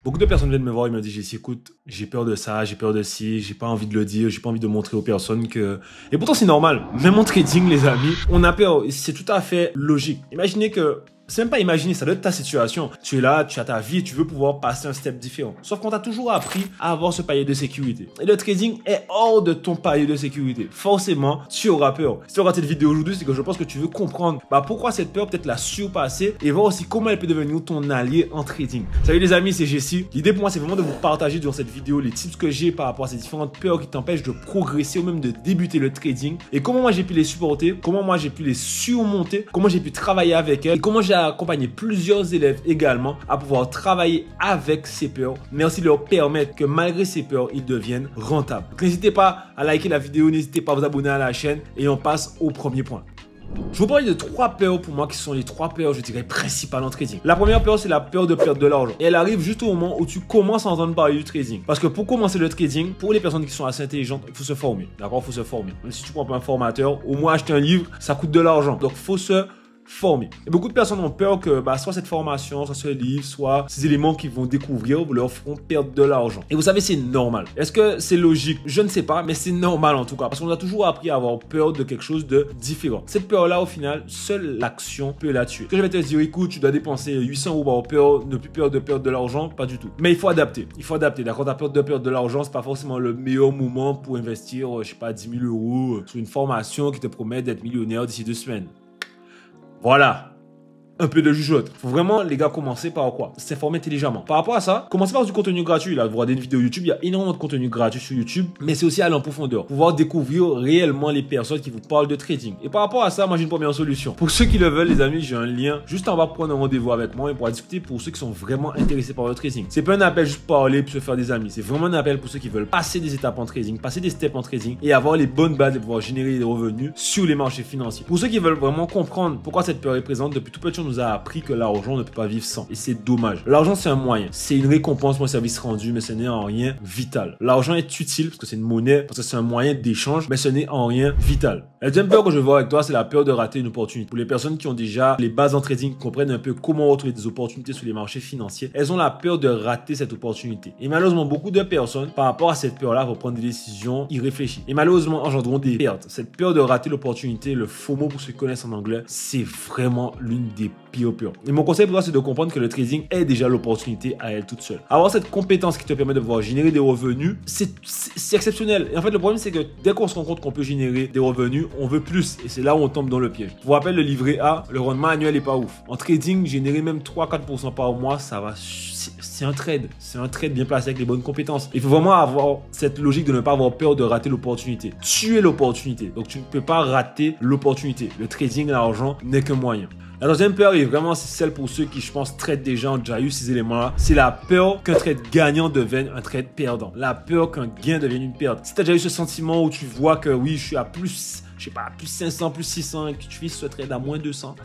Beaucoup de personnes viennent me voir et me disent, Jessie, écoute, j'ai peur de ça, j'ai peur de ci, j'ai pas envie de le dire, j'ai pas envie de montrer aux personnes que... Et pourtant, c'est normal. Même en trading, les amis, on a peur. C'est tout à fait logique. Imaginez que... C'est même pas imaginer, ça doit être ta situation. Tu es là, tu as ta vie, tu veux pouvoir passer un step différent. Sauf qu'on t'a toujours appris à avoir ce palier de sécurité. Et le trading est hors de ton palier de sécurité. Forcément, tu auras peur. Si tu regardes cette vidéo aujourd'hui, c'est que je pense que tu veux comprendre pourquoi cette peur peut-être la surpasser et voir aussi comment elle peut devenir ton allié en trading. Salut les amis, c'est Jessie. L'idée pour moi, c'est vraiment de vous partager durant cette vidéo les tips que j'ai par rapport à ces différentes peurs qui t'empêchent de progresser ou même de débuter le trading et comment moi j'ai pu les supporter, comment moi j'ai pu les surmonter, comment j'ai pu travailler avec elles et comment j'ai accompagné plusieurs élèves également à pouvoir travailler avec ces peurs, mais aussi leur permettre que malgré ces peurs, ils deviennent rentables. N'hésitez pas à liker la vidéo, n'hésitez pas à vous abonner à la chaîne et on passe au premier point. Je vous parle de 3 peurs pour moi qui sont les 3 peurs, je dirais, principales en trading. La première peur, c'est la peur de perdre de l'argent. Et elle arrive juste au moment où tu commences à entendre parler du trading. Parce que pour commencer le trading, pour les personnes qui sont assez intelligentes, il faut se former. D'accord? Il faut se former. Même si tu prends pas un formateur, au moins acheter un livre, ça coûte de l'argent. Donc, il faut se former. Et beaucoup de personnes ont peur que soit cette formation, soit ce livre, soit ces éléments qu'ils vont découvrir leur feront perdre de l'argent. Et vous savez, c'est normal. Est-ce que c'est logique? Je ne sais pas, mais c'est normal en tout cas. Parce qu'on a toujours appris à avoir peur de quelque chose de différent. Cette peur-là, au final, seule l'action peut la tuer. Que je vais te dire, écoute, tu dois dépenser 800 € par peur, ne plus peur de perdre de l'argent, pas du tout. Mais il faut adapter. Il faut adapter. D'accord? Ta peur de perdre de l'argent, c'est pas forcément le meilleur moment pour investir, je sais pas, 10 000 € sur une formation qui te promet d'être millionnaire d'ici 2 semaines. Voilà. Un peu de jugeote. Faut vraiment, les gars, commencer par quoi? S'informer intelligemment. Par rapport à ça, commencez par du contenu gratuit. Là, vous regardez une vidéo YouTube, il y a énormément de contenu gratuit sur YouTube, mais c'est aussi aller en profondeur. Pouvoir découvrir réellement les personnes qui vous parlent de trading. Et par rapport à ça, moi, j'ai une première solution. Pour ceux qui le veulent, les amis, j'ai un lien juste en bas pour prendre un rendez-vous avec moi et pour discuter pour ceux qui sont vraiment intéressés par le trading. C'est pas un appel juste pour parler, pour se faire des amis. C'est vraiment un appel pour ceux qui veulent passer des étapes en trading, passer des steps en trading et avoir les bonnes bases et pouvoir générer des revenus sur les marchés financiers. Pour ceux qui veulent vraiment comprendre pourquoi cette peur est présente, depuis tout petit, on nous a appris que l'argent ne peut pas vivre sans. Et c'est dommage. L'argent, c'est un moyen. C'est une récompense pour un service rendu, mais ce n'est en rien vital. L'argent est utile parce que c'est une monnaie, parce que c'est un moyen d'échange, mais ce n'est en rien vital. La deuxième peur que je veux voir avec toi, c'est la peur de rater une opportunité. Pour les personnes qui ont déjà les bases en trading, qui comprennent un peu comment retrouver des opportunités sur les marchés financiers, elles ont la peur de rater cette opportunité. Et malheureusement, beaucoup de personnes, par rapport à cette peur-là, vont prendre des décisions irréfléchies. Et malheureusement, engendreront des pertes. Cette peur de rater l'opportunité, le FOMO pour ceux qui connaissent en anglais, c'est vraiment l'une des pires peurs. Et mon conseil pour toi, c'est de comprendre que le trading est déjà l'opportunité à elle toute seule. Avoir cette compétence qui te permet de pouvoir générer des revenus, c'est exceptionnel. Et en fait, le problème, c'est que dès qu'on se rend compte qu'on peut générer des revenus, on veut plus. Et c'est là où on tombe dans le piège. Pour rappel, le livret A, le rendement annuel est pas ouf. En trading, générer même 3-4% par mois, ça va... C'est un trade. C'est un trade bien placé avec les bonnes compétences. Il faut vraiment avoir cette logique de ne pas avoir peur de rater l'opportunité. Tu es l'opportunité. Donc, tu ne peux pas rater l'opportunité. Le trading, l'argent n'est qu'un moyen. La deuxième peur, et vraiment, c'est celle pour ceux qui, je pense, traitent déjà, ont déjà eu ces éléments-là. C'est la peur qu'un trade gagnant devienne un trade perdant. La peur qu'un gain devienne une perte. Si tu as déjà eu ce sentiment où tu vois que oui, je suis à plus, je sais pas, plus 500, plus 600 et que tu fais ce trade à moins 200.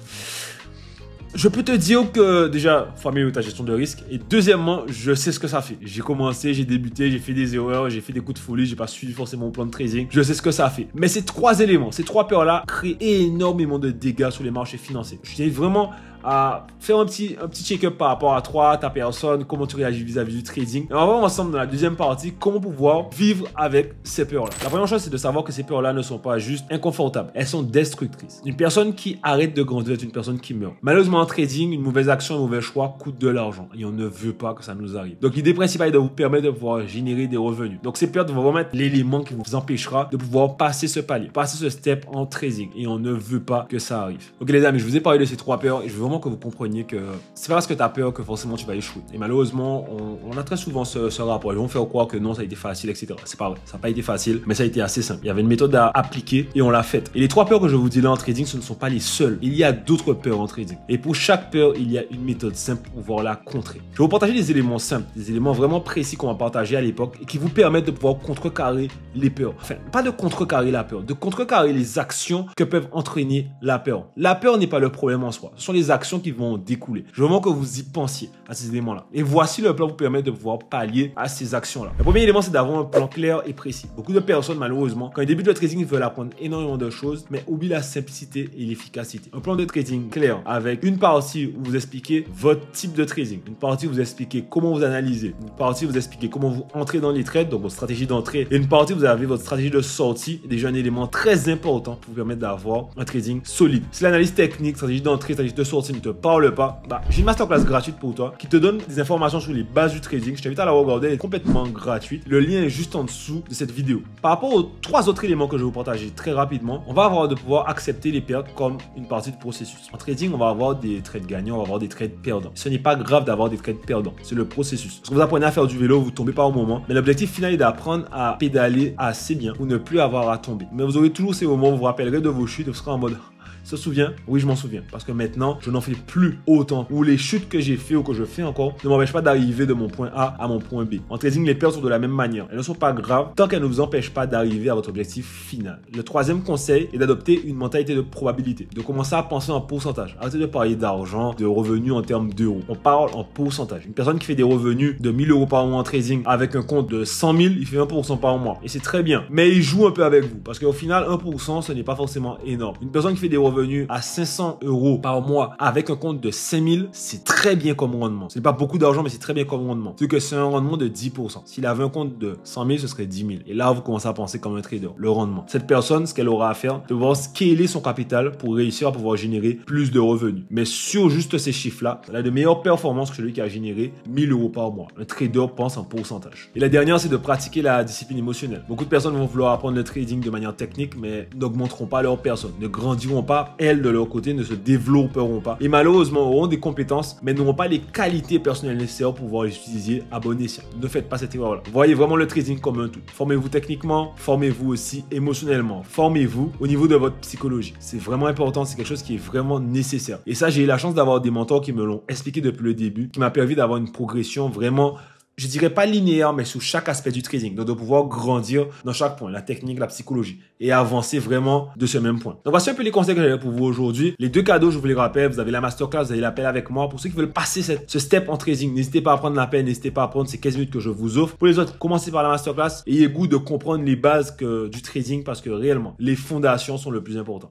Je peux te dire que déjà, faut améliorer ta gestion de risque. Et deuxièmement, je sais ce que ça fait. J'ai commencé, j'ai débuté, j'ai fait des erreurs, j'ai fait des coups de folie, j'ai pas suivi forcément mon plan de trading. Je sais ce que ça fait. Mais ces 3 éléments, ces 3 peurs-là créent énormément de dégâts sur les marchés financiers. Je t'invite vraiment à faire un petit check-up par rapport à toi, ta personne, comment tu réagis vis-à-vis du trading. Et on va voir ensemble dans la deuxième partie comment pouvoir vivre avec ces peurs-là. La première chose, c'est de savoir que ces peurs-là ne sont pas juste inconfortables. Elles sont destructrices. Une personne qui arrête de grandir est une personne qui meurt. Malheureusement, en trading, une mauvaise action, un mauvais choix coûte de l'argent. Et on ne veut pas que ça nous arrive. Donc, l'idée principale est de vous permettre de pouvoir générer des revenus. Donc, ces peurs vont vraiment être l'élément qui vous empêchera de pouvoir passer ce palier, passer ce step en trading. Et on ne veut pas que ça arrive. Ok, les amis, je vous ai parlé de ces 3 peurs et je veux vraiment que vous compreniez que c'est pas parce que tu as peur que forcément tu vas échouer. Et malheureusement, on a très souvent ce rapport. Ils vont faire croire que non, ça a été facile, etc. C'est pas vrai. Ça n'a pas été facile, mais ça a été assez simple. Il y avait une méthode à appliquer et on l'a faite. Et les 3 peurs que je vous dis là en trading, ce ne sont pas les seules. Il y a d'autres peurs en trading. Et pour chaque peur, il y a une méthode simple pour pouvoir la contrer. Je vais vous partager des éléments simples, des éléments vraiment précis qu'on va partager à l'époque et qui vous permettent de pouvoir contrecarrer les peurs. Enfin, pas de contrecarrer la peur, de contrecarrer les actions que peuvent entraîner la peur. La peur n'est pas le problème en soi. Ce sont les actions actions qui vont découler. Je veux vraiment que vous y pensiez à ces éléments-là. Et voici le plan vous permet de pouvoir pallier à ces actions-là. Le premier élément, c'est d'avoir un plan clair et précis. Beaucoup de personnes, malheureusement, quand ils débutent le trading, ils veulent apprendre énormément de choses, mais oublient la simplicité et l'efficacité. Un plan de trading clair avec une partie où vous expliquez votre type de trading, une partie où vous expliquez comment vous analysez, une partie où vous expliquez comment vous entrez dans les trades, donc votre stratégie d'entrée, et une partie où vous avez votre stratégie de sortie, déjà un élément très important pour vous permettre d'avoir un trading solide. Si l'analyse technique, stratégie d'entrée, stratégie de sortie ne te parle pas, j'ai une masterclass gratuite pour toi qui te donne des informations sur les bases du trading. Je t'invite à la regarder, elle est complètement gratuite. Le lien est juste en dessous de cette vidéo. Par rapport aux 3 autres éléments que je vais vous partager très rapidement, on va avoir de pouvoir accepter les pertes comme une partie du processus. En trading, on va avoir des trades gagnants, on va avoir des trades perdants. Ce n'est pas grave d'avoir des trades perdants, c'est le processus. Parce que vous apprenez à faire du vélo, vous tombez pas au moment, mais l'objectif final est d'apprendre à pédaler assez bien pour ne plus avoir à tomber. Mais vous aurez toujours ces moments où vous vous rappellerez de vos chutes et vous serez en mode... Se souvient? Oui, je m'en souviens. Parce que maintenant, je n'en fais plus autant. Ou les chutes que j'ai fait ou que je fais encore ne m'empêchent pas d'arriver de mon point A à mon point B. En trading, les pertes sont de la même manière. Elles ne sont pas graves tant qu'elles ne vous empêchent pas d'arriver à votre objectif final. Le troisième conseil est d'adopter une mentalité de probabilité. De commencer à penser en pourcentage. Arrêtez de parler d'argent, de revenus en termes d'euros. On parle en pourcentage. Une personne qui fait des revenus de 1000 euros par mois en trading avec un compte de 100 000, il fait 1% par mois. Et c'est très bien. Mais il joue un peu avec vous. Parce qu'au final, 1%, ce n'est pas forcément énorme. Une personne qui fait des revenus à 500 euros par mois avec un compte de 5000, c'est très bien comme rendement. Ce n'est pas beaucoup d'argent, mais c'est très bien comme rendement. C'est que c'est un rendement de 10%. S'il avait un compte de 100 000, ce serait 10 000. Et là, vous commencez à penser comme un trader. Le rendement. Cette personne, ce qu'elle aura à faire, c'est de pouvoir scaler son capital pour réussir à pouvoir générer plus de revenus. Mais sur juste ces chiffres-là, elle a de meilleures performances que celui qui a généré 1000 euros par mois. Un trader pense en pourcentage. Et la dernière, c'est de pratiquer la discipline émotionnelle. Beaucoup de personnes vont vouloir apprendre le trading de manière technique, mais n'augmenteront pas leur personne, ne grandiront pas, elles, de leur côté, ne se développeront pas. Et malheureusement, auront des compétences, mais n'auront pas les qualités personnelles nécessaires pour pouvoir les utiliser à bon escient. Ne faites pas cette erreur-là. Voyez vraiment le trading comme un tout. Formez-vous techniquement, formez-vous aussi émotionnellement. Formez-vous au niveau de votre psychologie. C'est vraiment important, c'est quelque chose qui est vraiment nécessaire. Et ça, j'ai eu la chance d'avoir des mentors qui me l'ont expliqué depuis le début, qui m'a permis d'avoir une progression vraiment, je dirais pas linéaire, mais sur chaque aspect du trading. Donc, de pouvoir grandir dans chaque point, la technique, la psychologie, et avancer vraiment de ce même point. Donc, voici un peu les conseils que j'avais pour vous aujourd'hui. Les 2 cadeaux, je vous les rappelle, vous avez la masterclass, vous avez l'appel avec moi. Pour ceux qui veulent passer ce step en trading, n'hésitez pas à prendre l'appel, n'hésitez pas à prendre ces 15 minutes que je vous offre. Pour les autres, commencez par la masterclass. Ayez goût de comprendre les bases du trading parce que réellement, les fondations sont le plus important.